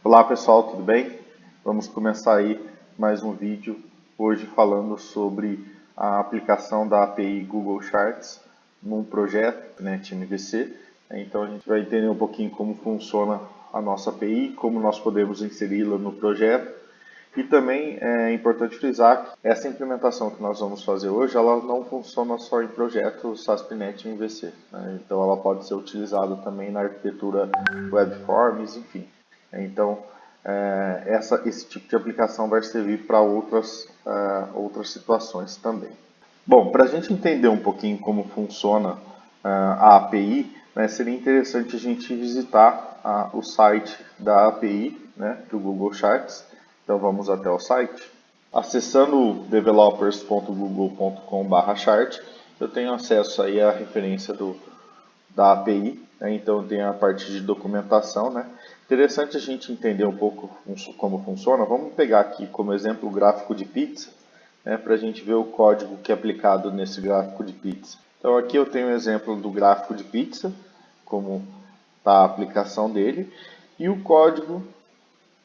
Olá pessoal, tudo bem? Vamos começar aí mais um vídeo hoje falando sobre a aplicação da API Google Charts num projeto, né, TimeVC. Então a gente vai entender um pouquinho como funciona a nossa API, como nós podemos inseri-la no projeto. E também é importante frisar que essa implementação que nós vamos fazer hoje, ela não funciona só em projetos ASP.NET MVC, né? Então ela pode ser utilizada também na arquitetura WebForms, enfim. Então esse tipo de aplicação vai servir para outras situações também. Bom, para a gente entender um pouquinho como funciona a API, né, seria interessante a gente visitar o site da API, né, do Google Charts. Então vamos até o site. Acessando developers.google.com/chart, eu tenho acesso aí à referência da API, né? Então tem a parte de documentação, né? Interessante a gente entender um pouco como funciona. Vamos pegar aqui como exemplo o gráfico de pizza, né, para a gente ver o código que é aplicado nesse gráfico de pizza. Então aqui eu tenho um exemplo do gráfico de pizza, como está a aplicação dele, e o código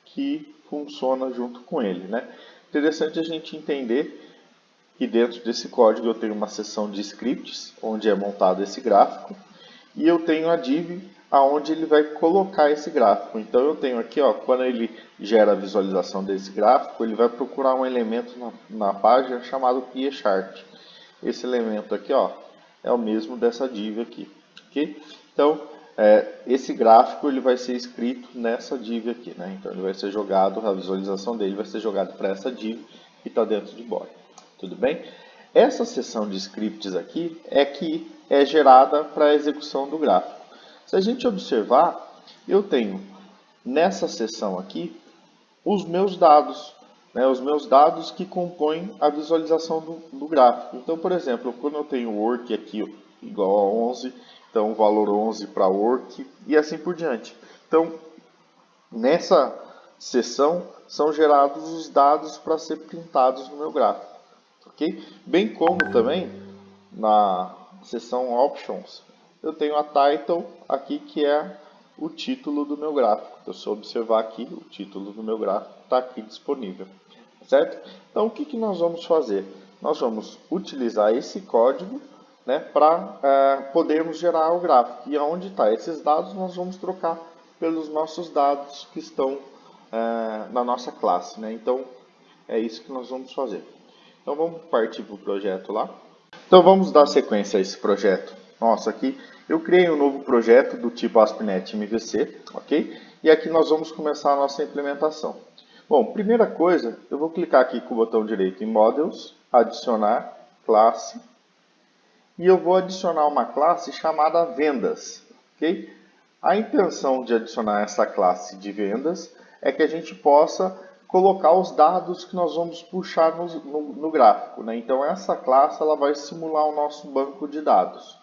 que funciona junto com ele, né? Interessante a gente entender que dentro desse código eu tenho uma seção de scripts, onde é montado esse gráfico, e eu tenho a div aonde ele vai colocar esse gráfico. Então eu tenho aqui, ó, quando ele gera a visualização desse gráfico, ele vai procurar um elemento na página chamado pchart. Esse elemento aqui, ó, é o mesmo dessa div aqui, ok? Então esse gráfico ele vai ser escrito nessa div aqui, né? Então ele vai ser jogado, a visualização dele vai ser jogada para essa div que está dentro de body. Tudo bem? Essa seção de scripts aqui é que é gerada para a execução do gráfico. Se a gente observar, eu tenho nessa seção aqui os meus dados, né, os meus dados que compõem a visualização do gráfico. Então, por exemplo, quando eu tenho work aqui igual a 11, então o valor 11 para work e assim por diante. Então, nessa seção são gerados os dados para ser printados no meu gráfico. Okay? Bem como também na seção Options, eu tenho a Title aqui que é o título do meu gráfico. Então, se eu observar aqui, o título do meu gráfico está aqui disponível. Certo? Então, o que nós vamos fazer? Nós vamos utilizar esse código, né, para podermos gerar o gráfico. E aonde está? Esses dados nós vamos trocar pelos nossos dados que estão na nossa classe. Né? Então, é isso que nós vamos fazer. Então vamos partir para o projeto lá. Então vamos dar sequência a esse projeto. Nossa, aqui eu criei um novo projeto do tipo ASP.NET MVC, ok? E aqui nós vamos começar a nossa implementação. Bom, primeira coisa, eu vou clicar aqui com o botão direito em Models, adicionar classe, e eu vou adicionar uma classe chamada Vendas, ok? A intenção de adicionar essa classe de vendas é que a gente possa colocar os dados que nós vamos puxar no gráfico, né? Então essa classe ela vai simular o nosso banco de dados.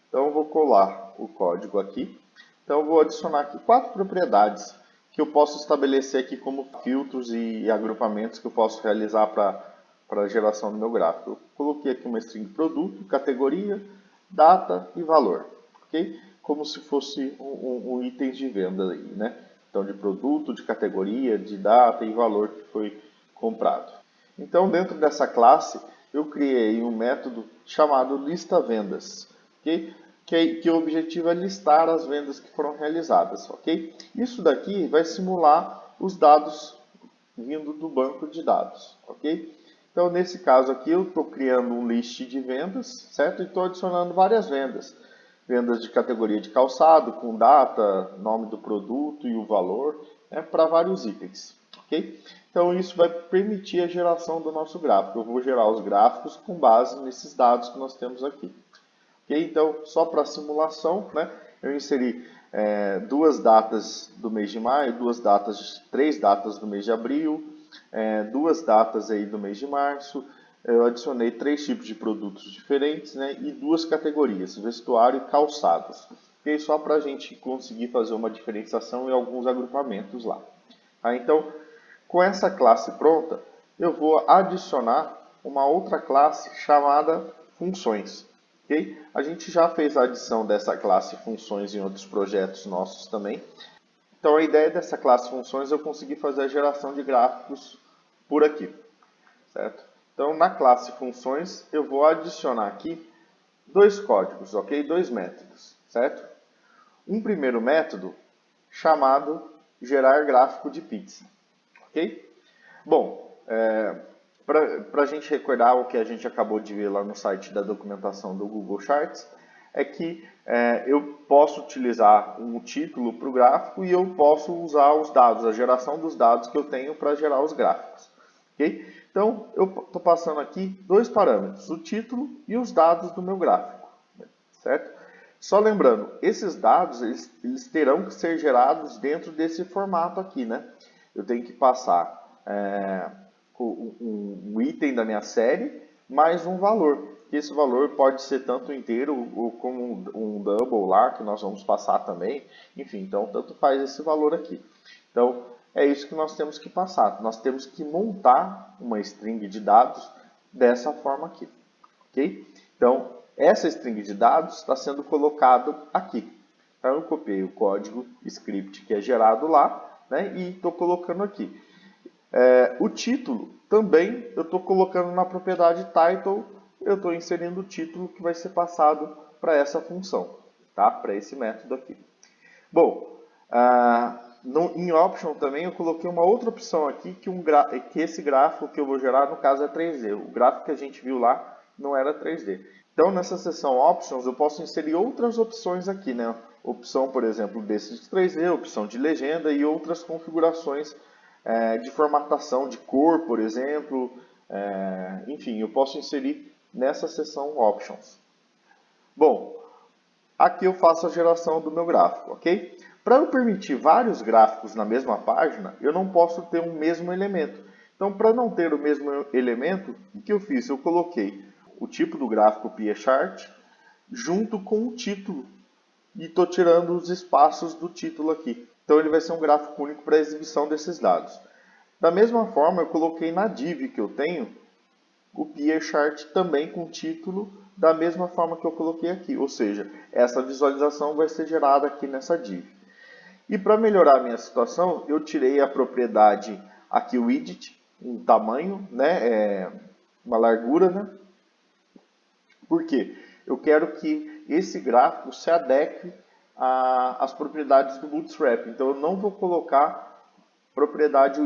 Então eu vou colar o código aqui. Então eu vou adicionar aqui 4 propriedades que eu posso estabelecer aqui como filtros e agrupamentos que eu posso realizar para a geração do meu gráfico. Eu coloquei aqui uma string produto, categoria, data e valor, ok? Como se fosse um item de venda aí, né? Então, de produto, de categoria, de data e valor que foi comprado. Então, dentro dessa classe, eu criei um método chamado lista vendas, ok? Que o objetivo é listar as vendas que foram realizadas, ok? Isso daqui vai simular os dados vindo do banco de dados, ok? Então, nesse caso aqui, eu estou criando um list de vendas, certo? E estou adicionando várias vendas. Vendas de categoria de calçado, com data, nome do produto e o valor, né, para vários itens, ok? Então, isso vai permitir a geração do nosso gráfico. Eu vou gerar os gráficos com base nesses dados que nós temos aqui. Okay? Então, só para simulação, né, eu inseri duas datas do mês de maio, três datas do mês de abril, duas datas aí do mês de março. Eu adicionei 3 tipos de produtos diferentes, né, e 2 categorias, vestuário e calçados. Okay? Só para a gente conseguir fazer uma diferenciação e alguns agrupamentos lá. Tá? Então, com essa classe pronta, eu vou adicionar uma outra classe chamada funções. Okay? A gente já fez a adição dessa classe funções em outros projetos nossos também. Então a ideia dessa classe funções é eu conseguir fazer a geração de gráficos por aqui, certo? Então na classe funções eu vou adicionar aqui dois códigos, ok? Dois métodos, certo? Um primeiro método chamado gerar gráfico de pizza, ok? Bom, para a gente recordar o que a gente acabou de ver lá no site da documentação do Google Charts, é que eu posso utilizar um título para o gráfico e eu posso usar os dados, a geração dos dados que eu tenho para gerar os gráficos. Okay? Então, eu estou passando aqui dois parâmetros, o título e os dados do meu gráfico. Certo? Só lembrando, esses dados eles terão que ser gerados dentro desse formato aqui. Né? Eu tenho que passar um item da minha série mais um valor. Esse valor pode ser tanto inteiro ou como um double lá, que nós vamos passar também. Enfim, então tanto faz esse valor aqui. Então, é isso que nós temos que passar. Nós temos que montar uma string de dados dessa forma aqui. Ok? Então, essa string de dados está sendo colocado aqui. Então, eu copiei o código script que é gerado lá, né, e estou colocando aqui. O título também eu estou colocando na propriedade title, eu estou inserindo o título que vai ser passado para essa função, tá? Para esse método aqui. Bom, em option também eu coloquei uma outra opção aqui, que esse gráfico que eu vou gerar, no caso é 3D. O gráfico que a gente viu lá não era 3D. Então nessa seção options eu posso inserir outras opções aqui, né? Opção, por exemplo, desse de 3D, opção de legenda e outras configurações de formatação de cor, por exemplo. Enfim, eu posso inserir nessa seção options. Bom, aqui eu faço a geração do meu gráfico, ok? Para eu permitir vários gráficos na mesma página, eu não posso ter um mesmo elemento. Então, para não ter o mesmo elemento, o que eu fiz? Eu coloquei o tipo do gráfico PieChart junto com o título. E estou tirando os espaços do título aqui. Então, ele vai ser um gráfico único para a exibição desses dados. Da mesma forma, eu coloquei na div que eu tenho o PieChart também com título da mesma forma que eu coloquei aqui. Ou seja, essa visualização vai ser gerada aqui nessa div. E para melhorar a minha situação, eu tirei a propriedade aqui, o widget, um tamanho, né, uma largura, né? Por quê? Eu quero que esse gráfico se adeque às propriedades do Bootstrap. Então, eu não vou colocar propriedade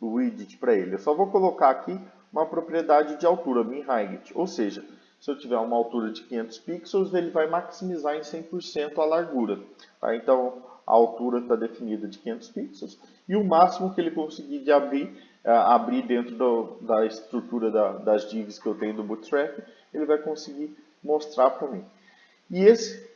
widget para ele. Eu só vou colocar aqui uma propriedade de altura, min-height. Ou seja, se eu tiver uma altura de 500 pixels, ele vai maximizar em 100% a largura. Tá? Então, a altura está definida de 500 pixels e o máximo que ele conseguir de abrir dentro da estrutura das divs que eu tenho do Bootstrap, ele vai conseguir mostrar para mim. E esse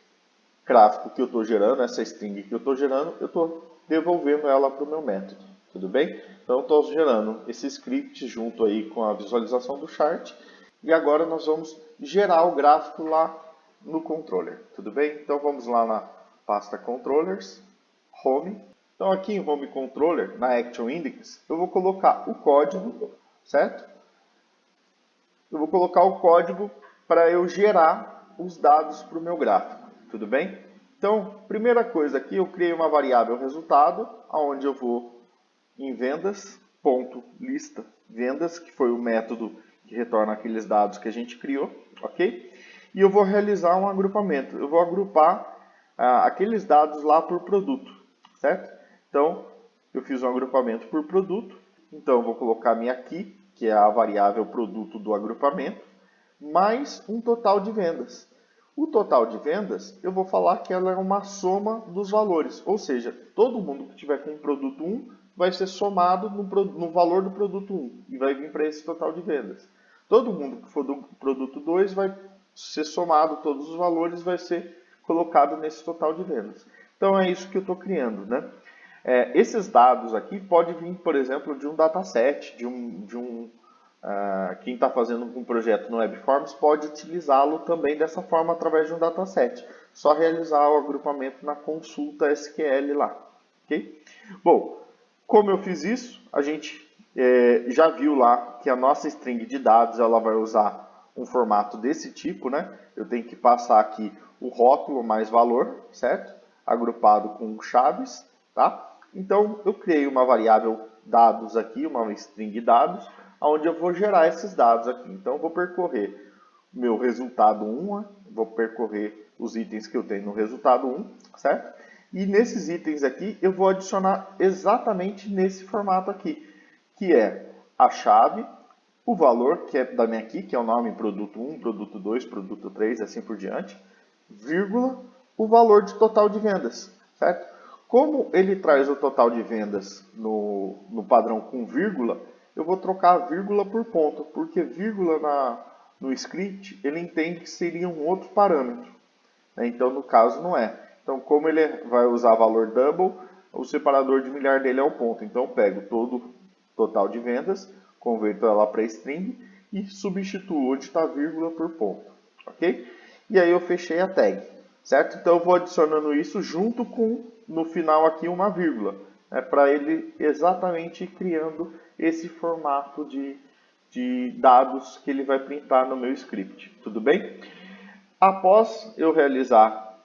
gráfico que eu estou gerando, essa string que eu estou gerando, eu estou devolvendo ela para o meu método. Tudo bem? Então, estou gerando esse script junto aí com a visualização do chart. E agora nós vamos gerar o gráfico lá no controller. Tudo bem? Então, vamos lá na pasta Controllers, Home. Então, aqui em Home Controller, na Action Index, eu vou colocar o código, certo? Eu vou colocar o código para eu gerar os dados para o meu gráfico. Tudo bem? Então, primeira coisa aqui, eu criei uma variável resultado, onde eu vou em vendas, ponto, lista, vendas, que foi o método que retorna aqueles dados que a gente criou, ok? E eu vou realizar um agrupamento. Eu vou agrupar aqueles dados lá por produto, certo? Então, eu fiz um agrupamento por produto. Então, eu vou colocar minha key, que é a variável produto do agrupamento, mais um total de vendas. O total de vendas, eu vou falar que ela é uma soma dos valores. Ou seja, todo mundo que tiver com o produto 1 vai ser somado no valor do produto 1 e vai vir para esse total de vendas. Todo mundo que for do produto 2 vai ser somado, todos os valores vai ser colocado nesse total de vendas. Então é isso que eu estou criando, né? Esses dados aqui podem vir, por exemplo, de um dataset, quem está fazendo um projeto no WebForms pode utilizá-lo também dessa forma através de um dataset. Só realizar o agrupamento na consulta SQL lá. Okay? Bom, como eu fiz isso, a gente já viu lá que a nossa string de dados ela vai usar um formato desse tipo, né? Eu tenho que passar aqui o rótulo mais valor, certo? Agrupado com chaves, tá? Então, eu criei uma variável dados aqui, uma string dados, onde eu vou gerar esses dados aqui. Então, eu vou percorrer o meu resultado 1, vou percorrer os itens que eu tenho no resultado 1, certo? E nesses itens aqui, eu vou adicionar exatamente nesse formato aqui, que é a chave, o valor, que é da minha aqui, que é o nome produto 1, produto 2, produto 3, assim por diante, vírgula, o valor de total de vendas, certo? Como ele traz o total de vendas no padrão com vírgula, eu vou trocar a vírgula por ponto, porque vírgula no script, ele entende que seria um outro parâmetro, né? Então, no caso, não é. Então, como ele vai usar valor double, o separador de milhar dele é o ponto. Então, eu pego todo o total de vendas, converto ela para string e substituo onde está vírgula por ponto, ok? E aí eu fechei a tag, certo? Então eu vou adicionando isso junto com, no final aqui, uma vírgula, né, para ele exatamente ir criando esse formato de dados que ele vai printar no meu script, tudo bem? Após eu realizar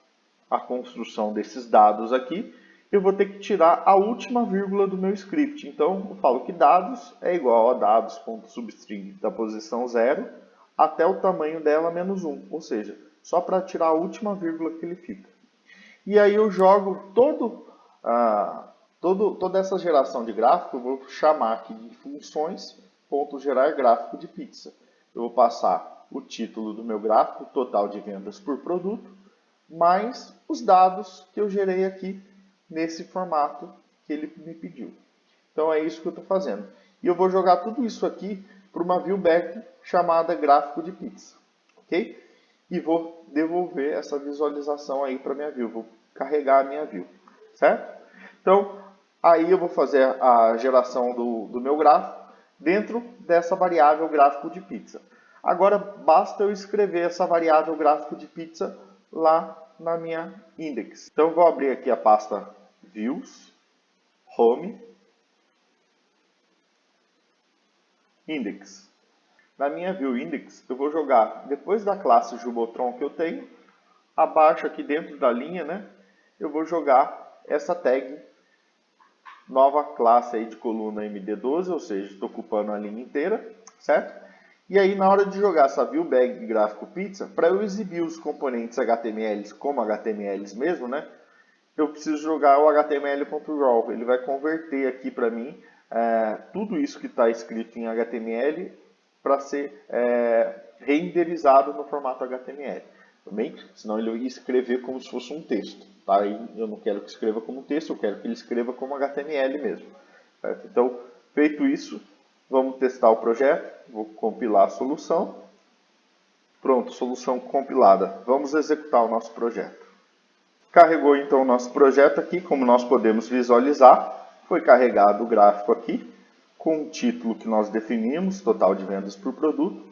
a construção desses dados aqui, eu vou ter que tirar a última vírgula do meu script. Então, eu falo que dados é igual a dados.substring da posição 0 até o tamanho dela menos 1, ou seja, só para tirar a última vírgula que ele fica. E aí eu jogo toda essa geração de gráfico, eu vou chamar aqui de funções.gerar gráfico de pizza. Eu vou passar o título do meu gráfico, total de vendas por produto, mais os dados que eu gerei aqui nesse formato que ele me pediu. Então é isso que eu estou fazendo. E eu vou jogar tudo isso aqui para uma viewback chamada gráfico de pizza, ok? E vou devolver essa visualização aí para a minha view, vou carregar a minha view, certo? Então, aí eu vou fazer a geração do meu gráfico dentro dessa variável gráfico de pizza. Agora, basta eu escrever essa variável gráfico de pizza lá na minha index. Então, eu vou abrir aqui a pasta views, home, index. Na minha view index, eu vou jogar, depois da classe Jubotron que eu tenho, abaixo aqui dentro da linha, né, eu vou jogar essa tag nova classe aí de coluna MD12, ou seja, estou ocupando a linha inteira, certo? E aí, na hora de jogar essa viewbag gráfico pizza, para eu exibir os componentes HTML como HTMLs mesmo, né, eu preciso jogar o HTML.raw. Ele vai converter aqui para mim tudo isso que está escrito em HTML para ser renderizado no formato HTML. Também, senão ele ia escrever como se fosse um texto. Tá? E eu não quero que escreva como texto, eu quero que ele escreva como HTML mesmo. Certo? Então, feito isso, vamos testar o projeto. Vou compilar a solução. Pronto, solução compilada. Vamos executar o nosso projeto. Carregou então o nosso projeto aqui, como nós podemos visualizar, foi carregado o gráfico aqui, com o título que nós definimos, total de vendas por produto,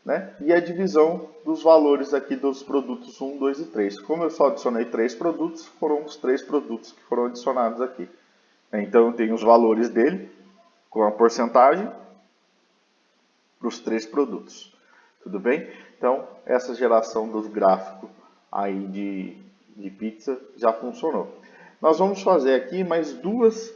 né? E a divisão dos valores aqui dos produtos 1, 2 e 3. Como eu só adicionei 3 produtos, foram os 3 produtos que foram adicionados aqui. Então eu tenho os valores dele, com a porcentagem, para os 3 produtos. Tudo bem? Então, essa geração dos gráficos aí de pizza já funcionou. Nós vamos fazer aqui mais duas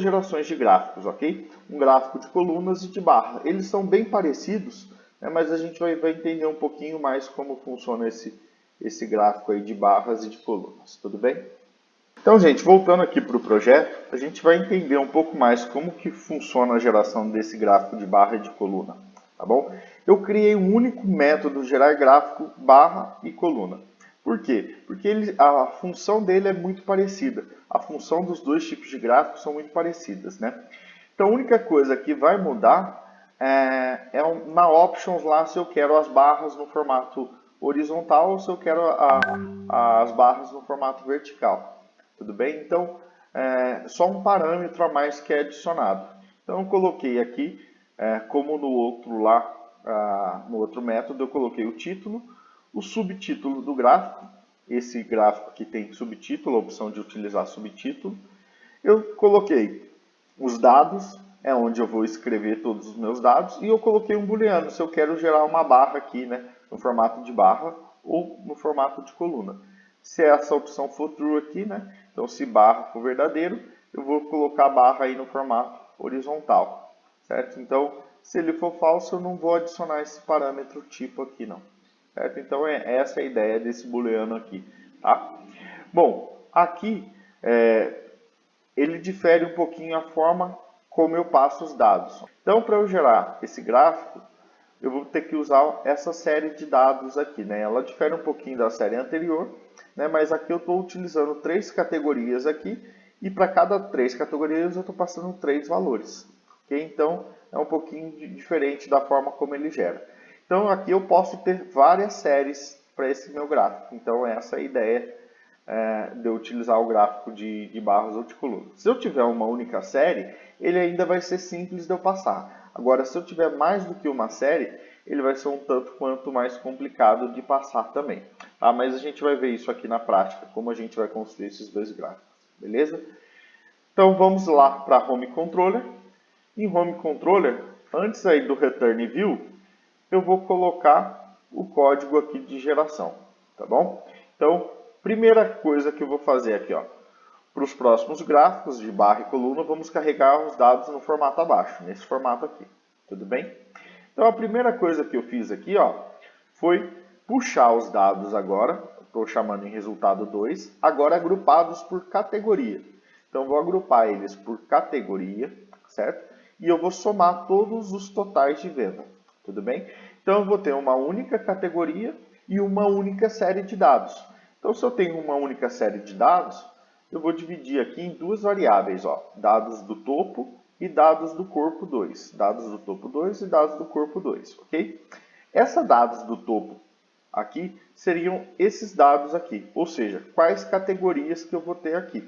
gerações de gráficos, ok? Um gráfico de colunas e de barra. Eles são bem parecidos, né, mas a gente vai entender um pouquinho mais como funciona esse gráfico aí de barras e de colunas, tudo bem? Então, gente, voltando aqui para o projeto, a gente vai entender um pouco mais como que funciona a geração desse gráfico de barra e de coluna, tá bom? Eu criei um único método gerar gráfico, barra e coluna. Por quê? Porque a função dele é muito parecida. A função dos dois tipos de gráficos são muito parecidas, né? Então, a única coisa que vai mudar na options lá se eu quero as barras no formato horizontal ou se eu quero as barras no formato vertical. Tudo bem? Então, só um parâmetro a mais que é adicionado. Então, eu coloquei aqui, como no outro método, eu coloquei o título, o subtítulo do gráfico. Esse gráfico aqui tem subtítulo, a opção de utilizar subtítulo. Eu coloquei os dados, é onde eu vou escrever todos os meus dados, e eu coloquei um booleano, se eu quero gerar uma barra aqui, né, no formato de barra ou no formato de coluna. Se essa opção for true aqui, né, Então, se barra for verdadeiro, eu vou colocar a barra aí no formato horizontal, certo? Então, se ele for falso, eu não vou adicionar esse parâmetro tipo aqui, não. Certo? Então, essa é a ideia desse booleano aqui, tá? Bom, aqui ele difere um pouquinho a forma como eu passo os dados. Então, para eu gerar esse gráfico, eu vou ter que usar essa série de dados aqui, né? Ela difere um pouquinho da série anterior, né? Mas aqui eu estou utilizando 3 categorias aqui, e para cada 3 categorias eu estou passando 3 valores. Okay? Então, é um pouquinho diferente da forma como ele gera. Então, aqui eu posso ter várias séries para esse meu gráfico. Então, essa é a ideia de eu utilizar o gráfico de barras ou de colunas. Se eu tiver uma única série, ele ainda vai ser simples de eu passar. Agora, se eu tiver mais do que uma série, ele vai ser um tanto quanto mais complicado de passar também. Tá? Mas a gente vai ver isso aqui na prática, como a gente vai construir esses dois gráficos. Beleza? Então, vamos lá para Home Controller. Em Home Controller, antes aí do Return View, eu vou colocar o código aqui de geração. Tá bom? Então, primeira coisa que eu vou fazer aqui, ó, para os próximos gráficos de barra e coluna, vamos carregar os dados no formato abaixo, nesse formato aqui. Tudo bem? Então, a primeira coisa que eu fiz aqui, ó, foi puxar os dados agora, estou chamando em resultado 2, agora agrupados por categoria. Então, vou agrupar eles por categoria, certo? E eu vou somar todos os totais de venda. Tudo bem? Então, eu vou ter uma única categoria e uma única série de dados. Então, se eu tenho uma única série de dados, eu vou dividir aqui em duas variáveis, ó, dados do topo e dados do corpo 2. Dados do topo 2 e dados do corpo 2, ok? Essas dados do topo aqui seriam esses dados aqui, ou seja, quais categorias que eu vou ter aqui,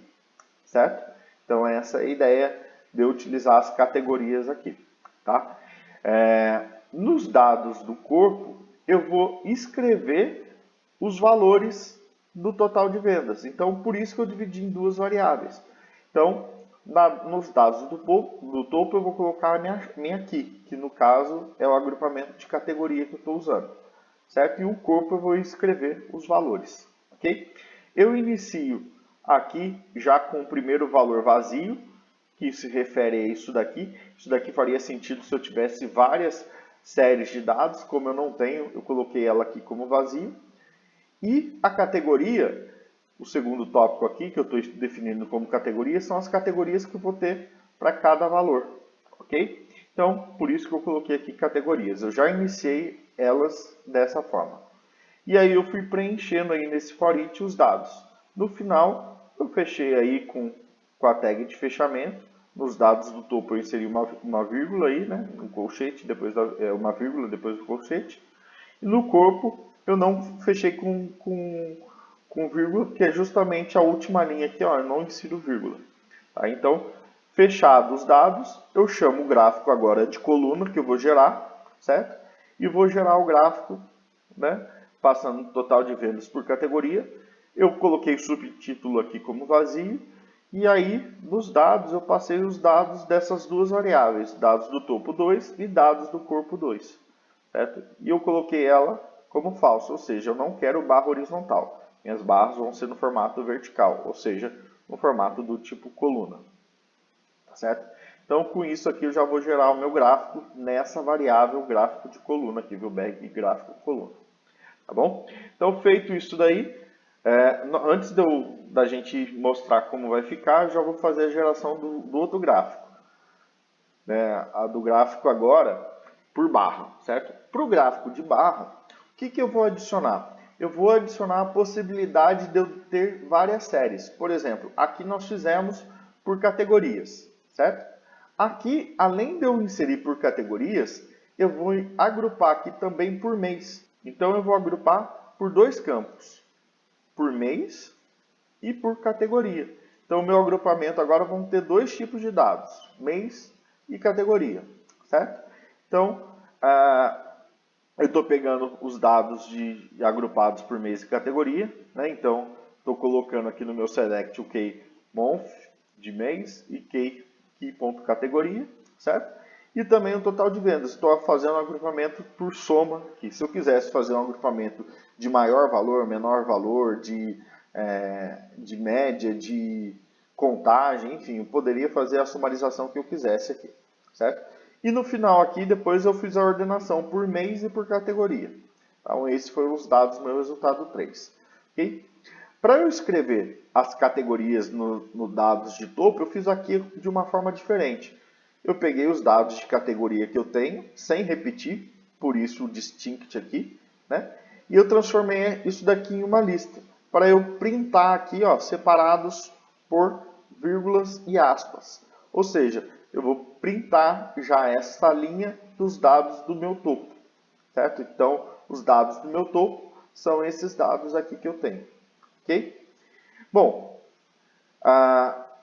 certo? Então, essa é a ideia de eu utilizar as categorias aqui, tá? Nos dados do corpo, eu vou escrever os valores do total de vendas. Então, por isso que eu dividi em duas variáveis. Então, nos dados do topo, eu vou colocar a minha key, que no caso é o agrupamento de categoria que eu estou usando. Certo? E o corpo eu vou escrever os valores. Ok? Eu inicio aqui já com o primeiro valor vazio, que se refere a isso daqui. Isso daqui faria sentido se eu tivesse várias séries de dados, como eu não tenho, eu coloquei ela aqui como vazio. E a categoria, o segundo tópico aqui, que eu estou definindo como categoria, são as categorias que eu vou ter para cada valor, ok? Então, por isso que eu coloquei aqui categorias. Eu já iniciei elas dessa forma. E aí eu fui preenchendo aí nesse for each os dados. No final, eu fechei aí com a tag de fechamento. Nos dados do topo eu inseri uma vírgula aí, né? Um colchete, depois uma vírgula depois do colchete. E no corpo eu não fechei com vírgula, que é justamente a última linha aqui, ó, eu não insiro vírgula. Tá? Então, fechados os dados, eu chamo o gráfico agora de coluna, que eu vou gerar, certo? E vou gerar o gráfico, né, passando o total de vendas por categoria. Eu coloquei o subtítulo aqui como vazio, e aí, nos dados, eu passei os dados dessas duas variáveis, dados do topo 2 e dados do corpo 2. Certo? E eu coloquei ela como falso, ou seja, eu não quero barra horizontal. Minhas barras vão ser no formato vertical, ou seja, no formato do tipo coluna. Tá certo? Então, com isso aqui, eu já vou gerar o meu gráfico nessa variável gráfico de coluna aqui, viu? BR gráfico coluna. Tá bom? Então, feito isso daí, antes da gente mostrar como vai ficar, eu já vou fazer a geração do outro gráfico. A do gráfico agora, por barra, certo? Para o gráfico de barra, o que eu vou adicionar? Eu vou adicionar a possibilidade de eu ter várias séries. Por exemplo, aqui nós fizemos por categorias, certo? Aqui, além de eu inserir por categorias, eu vou agrupar aqui também por mês. Então, eu vou agrupar por dois campos, por mês e por categoria. Então, o meu agrupamento agora vão ter dois tipos de dados, mês e categoria, certo? Então, eu estou pegando os dados agrupados por mês e categoria, né? Então, estou colocando aqui no meu select o key month de mês e key.categoria, certo? E também o total de vendas. Estou fazendo um agrupamento por soma aqui. Se eu quisesse fazer um agrupamento de maior valor, menor valor, de de média, de contagem, enfim, eu poderia fazer a sumarização que eu quisesse aqui, certo? E no final aqui, depois eu fiz a ordenação por mês e por categoria. Então, esses foram os dados do meu resultado 3. Okay? Para eu escrever as categorias no dados de topo, eu fiz aqui de uma forma diferente. Eu peguei os dados de categoria que eu tenho, sem repetir, por isso o distinct aqui, né? E eu transformei isso daqui em uma lista, para eu printar aqui, ó, separados por vírgulas e aspas. Ou seja, eu vou printar já essa linha dos dados do meu topo, certo? Então, os dados do meu topo são esses dados aqui que eu tenho, ok? Bom,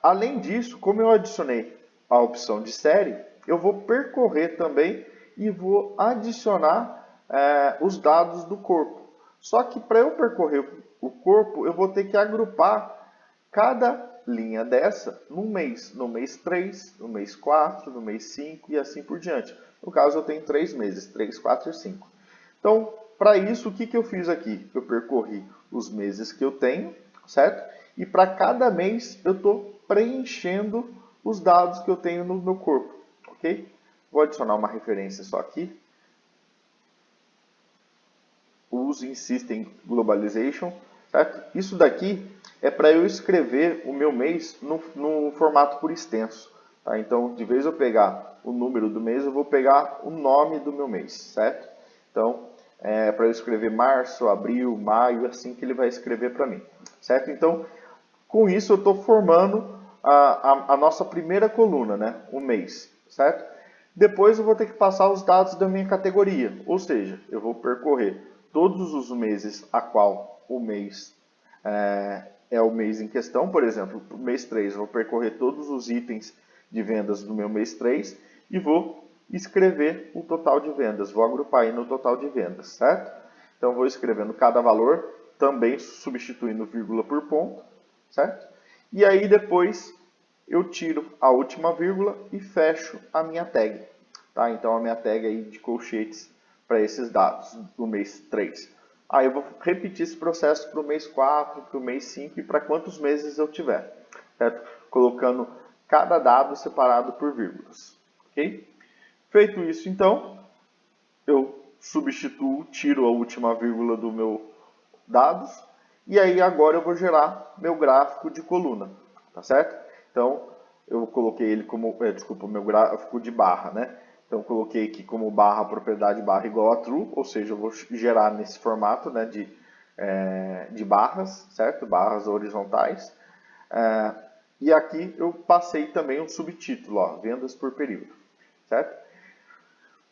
além disso, como eu adicionei a opção de série, eu vou percorrer também e vou adicionar os dados do corpo. Só que para eu percorrer o corpo, eu vou ter que agrupar cada linha dessa num mês. No mês 3, no mês 4, no mês 5 e assim por diante. No caso, eu tenho 3 meses, 3, 4 e 5. Então, para isso, o que eu fiz aqui? Eu percorri os meses que eu tenho, certo? E para cada mês, eu estou preenchendo os dados que eu tenho no meu corpo, ok? Vou adicionar uma referência só aqui. Using System Globalization, certo? Isso daqui é para eu escrever o meu mês no formato por extenso. Tá? Então, de vez eu pegar o número do mês, eu vou pegar o nome do meu mês, certo? Então, para eu escrever março, abril, maio, assim que ele vai escrever para mim, certo? Então, com isso eu estou formando a nossa primeira coluna, né? O mês, certo? Depois eu vou ter que passar os dados da minha categoria, ou seja, eu vou percorrer todos os meses a qual o mês é o mês em questão. Por exemplo, o mês 3, eu vou percorrer todos os itens de vendas do meu mês 3 e vou escrever o total de vendas, vou agrupar aí no total de vendas, certo? Então, vou escrevendo cada valor, também substituindo vírgula por ponto, certo? E aí depois eu tiro a última vírgula e fecho a minha tag. Tá? Então a minha tag aí de colchetes para esses dados do mês 3. Aí eu vou repetir esse processo para o mês 4, para o mês 5 e para quantos meses eu tiver. Certo? Colocando cada dado separado por vírgulas. Ok? Feito isso, então, eu substituo, tiro a última vírgula do meu dados. E aí agora eu vou gerar meu gráfico de coluna, tá certo? Então, eu coloquei ele como, meu gráfico de barra, né? Então, eu coloquei aqui como barra propriedade barra igual a true, ou seja, eu vou gerar nesse formato, né, de barras, certo? Barras horizontais. E aqui eu passei também um subtítulo, ó, vendas por período, certo?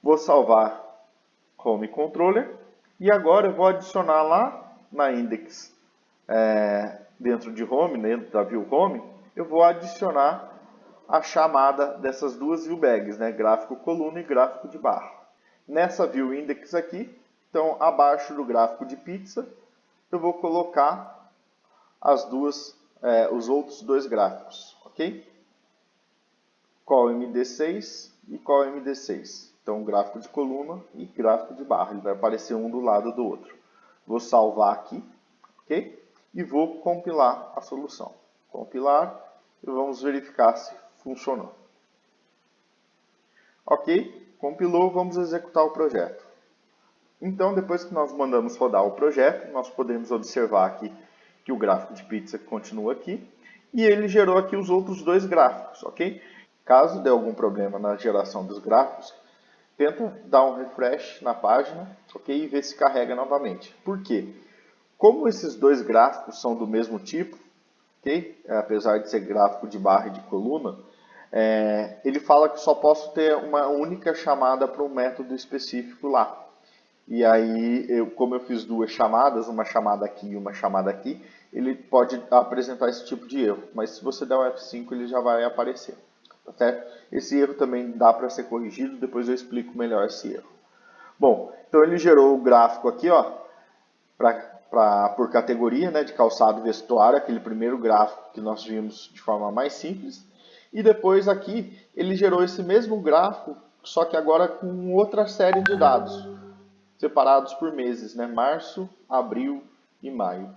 Vou salvar Home Controller e agora eu vou adicionar lá na index dentro de Home, dentro da View Home, eu vou adicionar a chamada dessas duas view bags, né? Gráfico coluna e gráfico de barra. Nessa View Index aqui, então abaixo do gráfico de pizza, eu vou colocar os outros dois gráficos, ok? Call MD6 e Call MD6. Então, gráfico de coluna e gráfico de barra. Ele vai aparecer um do lado do outro. Vou salvar aqui, ok? E vou compilar a solução. Compilar e vamos verificar se funcionou. Ok? Compilou, vamos executar o projeto. Então, depois que nós mandamos rodar o projeto, nós podemos observar aqui que o gráfico de pizza continua aqui. E ele gerou aqui os outros dois gráficos, ok? Caso dê algum problema na geração dos gráficos, tenta dar um refresh na página, ok? E ver se carrega novamente. Por quê? Como esses dois gráficos são do mesmo tipo, ok? Apesar de ser gráfico de barra e de coluna, ele fala que só posso ter uma única chamada para um método específico lá. E aí, como eu fiz duas chamadas, uma chamada aqui e uma chamada aqui, ele pode apresentar esse tipo de erro. Mas se você der o F5, ele já vai aparecer. Tá certo? Esse erro também dá para ser corrigido, depois eu explico melhor esse erro. Bom, então ele gerou o gráfico aqui, ó, por categoria, né, de calçado e vestuário, aquele primeiro gráfico que nós vimos de forma mais simples. E depois aqui ele gerou esse mesmo gráfico, só que agora com outra série de dados, separados por meses, né, março, abril e maio.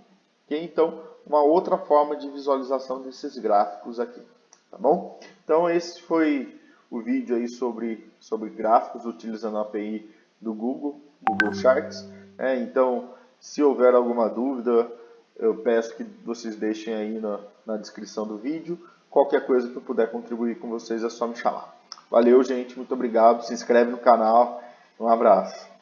Okay? Então, uma outra forma de visualização desses gráficos aqui, tá bom? Então esse foi o vídeo aí sobre gráficos utilizando a API do Google Charts. Então, se houver alguma dúvida, eu peço que vocês deixem aí na descrição do vídeo. Qualquer coisa que eu puder contribuir com vocês é só me chamar. Valeu, gente, muito obrigado. Se inscreve no canal. Um abraço.